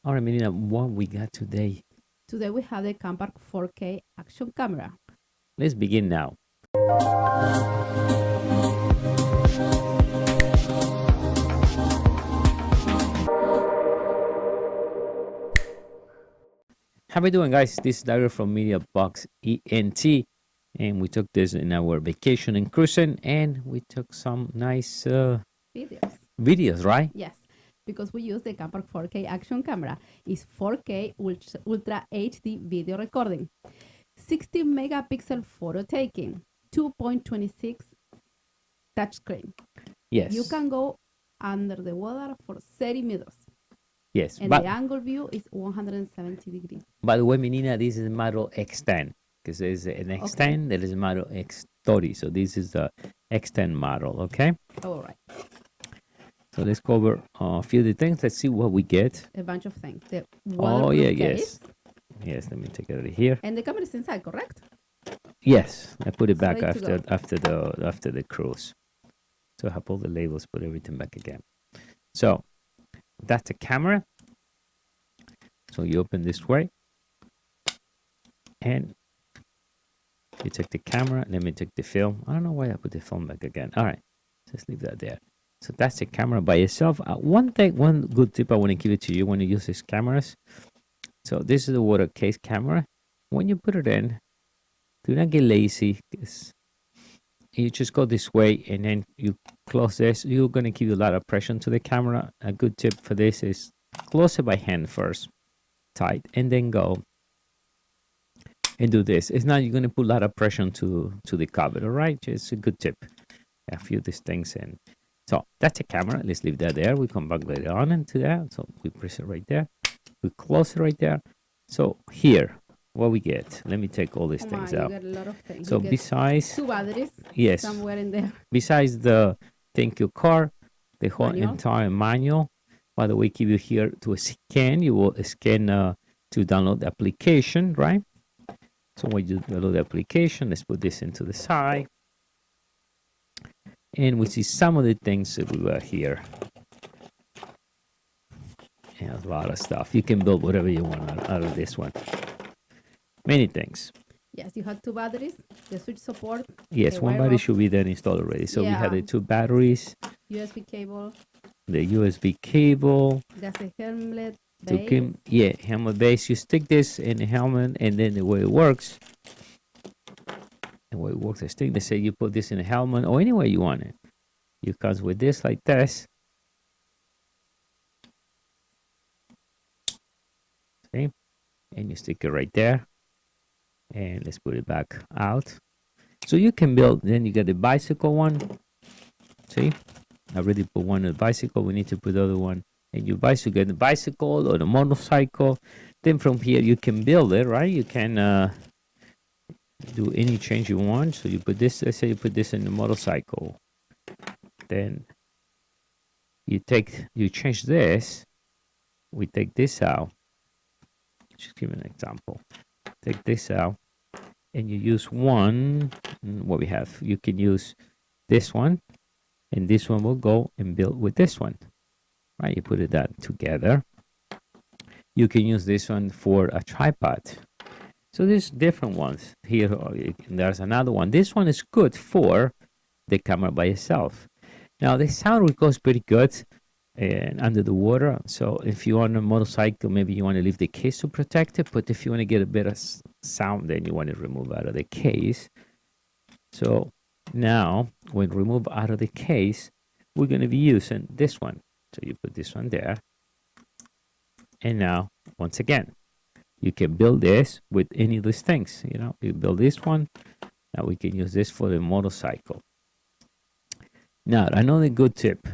All right, Melina, what we got today? Today we have the Campark 4K action camera. Let's begin now. How are we doing, guys? This is Dario from MEDIABOXENT, and we took this in our vacation in cruising, and we took some nice videos, right? Yes, because we use the Campark 4K action camera. It's 4K Ultra HD video recording, 60 megapixel photo taking, 2.26 touchscreen. Yes. You can go under the water for 30 minutes. Yes. And the angle view is 170 degrees. By the way, Menina, this is a model X10 because there's an X10, there is a model X30. So this is the X10 model, okay? All right. So let's cover a few of the things. Let's see what we get. A bunch of things. The yes. Yes, let me take it out of here. And the camera is inside, correct? Yes, I put it back after the cruise. So I have all the labels, put everything back again. So that's the camera. So you open this way and you take the camera. Let me take the film. I don't know why I put the film back again. All right, just leave that there. So that's the camera by itself. One good tip I want to give it to you when you use these cameras. So this is the water case camera. When you put it in, do not get lazy. You just go this way and then you close this. You're going to give you a lot of pressure to the camera. A good tip for this is close it by hand first, tight, and then go and do this. It's not you're going to put a lot of pressure to the cover, all right? Just a good tip. A few of these things in. So that's the camera. Let's leave that there. We come back later on into that. So we press it right there. We close it right there. So here, what we get? Let me take all these things out. You get a lot of things. So besides 2 batteries, yes, somewhere in there. Besides the thank you card, the whole entire manual. By the way, give you here to scan. You will scan to download the application, right? So when you download the application, let's put this into the side. And we see some of the things that we got here. Yeah, a lot of stuff. You can build whatever you want out of this one. Many things. Yes, you have 2 batteries, the switch support. Yes, one battery should be then installed already. So we have the 2 batteries. USB cable. The USB cable. That's a helmet base. Helmet base. You stick this in the helmet, and then the way it works. I think they say you put this in a helmet or anywhere you want it. You comes with this like this. See? And you stick it right there. And let's put it back out. So you can build, then you got the bicycle one. See? I already put one on the bicycle. We need to put the other one. And you get the bicycle or the motorcycle. Then from here you can build it, right? You can do any change you want. So you put this, let's say you put this in the motorcycle. Then you change this. We take this out. Just give an example. Take this out and you use one. What we have, you can use this one, and this one will go and build with this one, right? You put that together. You can use this one for a tripod. So there's different ones here. There's another one. This one is good for the camera by itself. Now the sound goes pretty good and under the water. So if you're on a motorcycle, maybe you want to leave the case to protect it. But if you want to get a better sound, then you want to remove out of the case. So now when remove out of the case, we're going to be using this one. So you put this one there. And now, once again, you can build this with any of these things. You know, you build this one. Now we can use this for the motorcycle. Now, another good tip.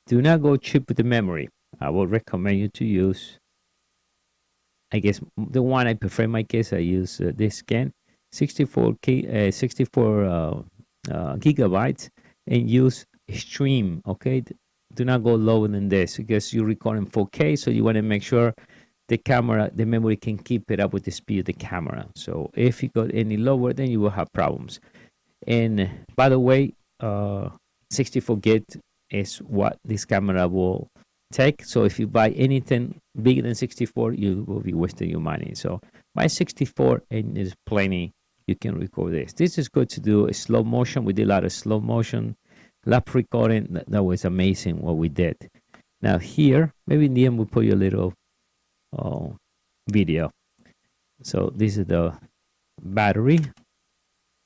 Do not go cheap with the memory. I will recommend you to use, I guess, the one I prefer in my case, I use this scan, 64 gigabytes, and use Extreme, okay? Do not go lower than this because you're recording 4K, so you want to make sure the camera, the memory can keep it up with the speed of the camera. So if you go any lower, then you will have problems. And by the way, 64 gig is what this camera will take. So if you buy anything bigger than 64, you will be wasting your money. So buy 64 and there's plenty you can record this. This is good to do a slow motion. We did a lot of slow motion lap recording. That was amazing what we did. Now here, maybe in the end we'll put you a little video. So this is the battery.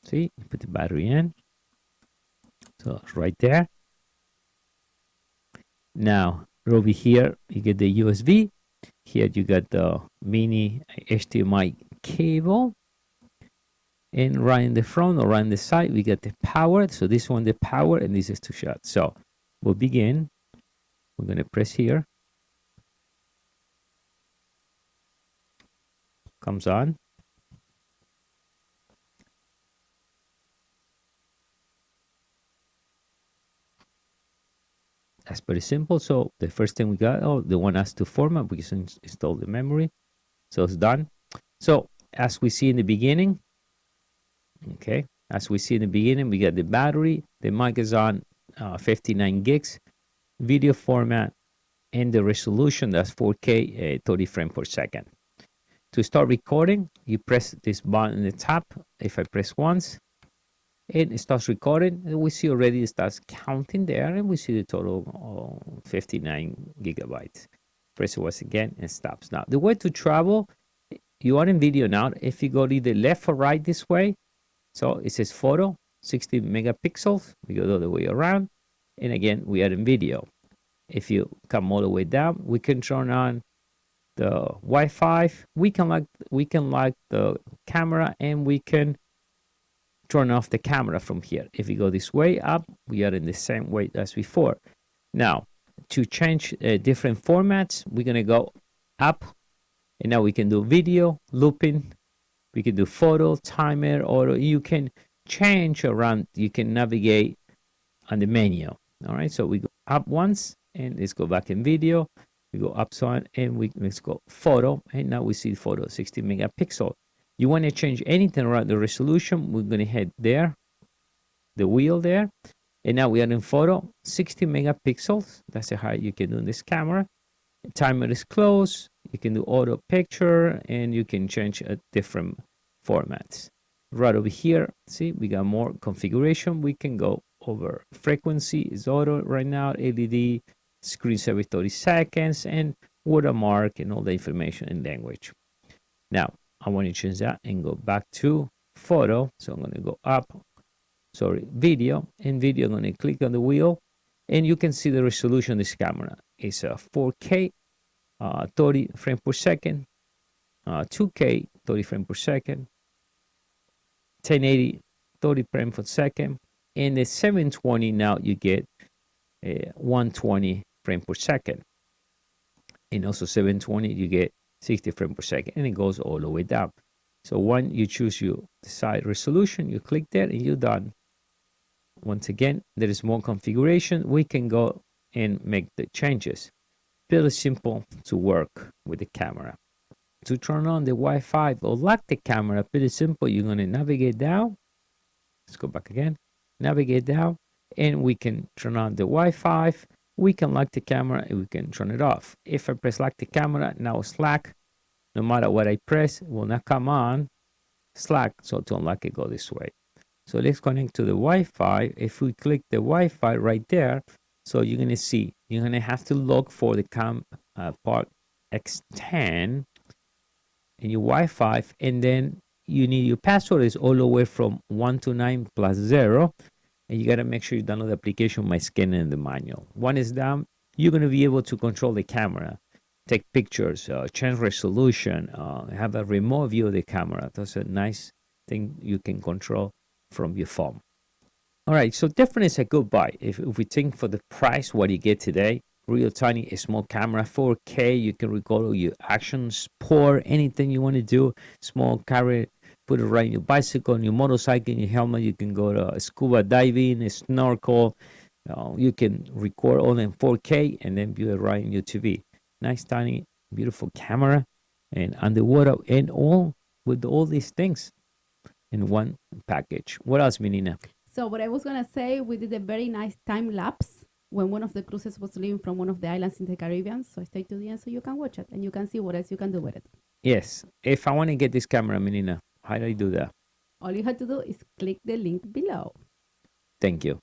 See, put the battery in. So it's right there. Now over here you get the USB. Here you got the mini HDMI cable. And right in the front or right in the side, we got the power. So this one, the power, and this is 2 shots. So we'll begin. We're going to press here. Comes on. That's pretty simple. So the first thing we got, the one has to format. We can install the memory. So it's done. So as we see in the beginning, okay, as we see in the beginning, we got the battery, the mic is on 59 gigs, video format, and the resolution, that's 4K, 30 frames per second. To start recording, you press this button in the top. If I press once, and it starts recording, and we see already it starts counting there, and we see the total 59 gigabytes. Press it once again and stops. Now, the way to travel, you are in video now. If you go either left or right this way, so it says photo, 60 megapixels. We go the other way around. And again, we are in video. If you come all the way down, we can turn on the Wi-Fi. We can like the camera, and we can turn off the camera from here. If you go this way up, we are in the same way as before. Now, to change different formats, we're going to go up. And now we can do video, looping. We can do photo, timer, or you can change around. You can navigate on the menu. All right, so we go up once, and let's go back in video. We go up so and let's go photo, and now we see photo 60 megapixel. You want to change anything around the resolution, we're going to head there, the wheel there, and now we are in photo 60 megapixels. That's how you can do this camera. Timer is closed. You can do auto picture, and you can change different formats. Right over here, see, we got more configuration. We can go over frequency is auto right now, LED, screens every 30 seconds, and watermark, and all the information in language. Now, I want to change that and go back to photo. So I'm going to go up, video. In video, I'm going to click on the wheel, and you can see the resolution of this camera. It's a 4K, 30 frames per second, 2K, 30 frames per second, 1080, 30 frames per second, and the 720 now you get 120 frames per second, and also 720 you get 60 frames per second, and it goes all the way down. So when you choose your desired resolution, you click there and you're done. Once again, there is more configuration. We can go and make the changes. Very simple to work with the camera. To turn on the Wi-Fi or lock the camera, pretty simple. You're going to navigate down. Let's go back again. Navigate down, and we can turn on the Wi-Fi. We can lock the camera, and we can turn it off. If I press lock the camera, now Slack, no matter what I press, it will not come on Slack. So to unlock it, go this way. So let's connect to the Wi-Fi. If we click the Wi-Fi right there, so you're going to see, you're going to have to look for the Campark X10 in your Wi-Fi, and then you need your password is all the way from 1 to 9 plus 0, and you got to make sure you download the application by scanning the manual. One is down, you're going to be able to control the camera, take pictures, change resolution, have a remote view of the camera. That's a nice thing you can control from your phone. All right, so definitely it's a good buy. If we think for the price, what you get today, real tiny, small camera, 4K, you can record all your action, sport, anything you want to do, small camera, put it right in your bicycle, in your motorcycle, in your helmet. You can go to scuba diving, snorkel. You can record all in 4K and then view it right in your TV. Nice, tiny, beautiful camera, and underwater, and all with all these things in one package. What else, Menina? So what I was going to say, we did a very nice time lapse when one of the cruises was leaving from one of the islands in the Caribbean. So stay to the end so you can watch it and you can see what else you can do with it. Yes. If I want to get this camera, Menina, how do I do that? All you have to do is click the link below. Thank you.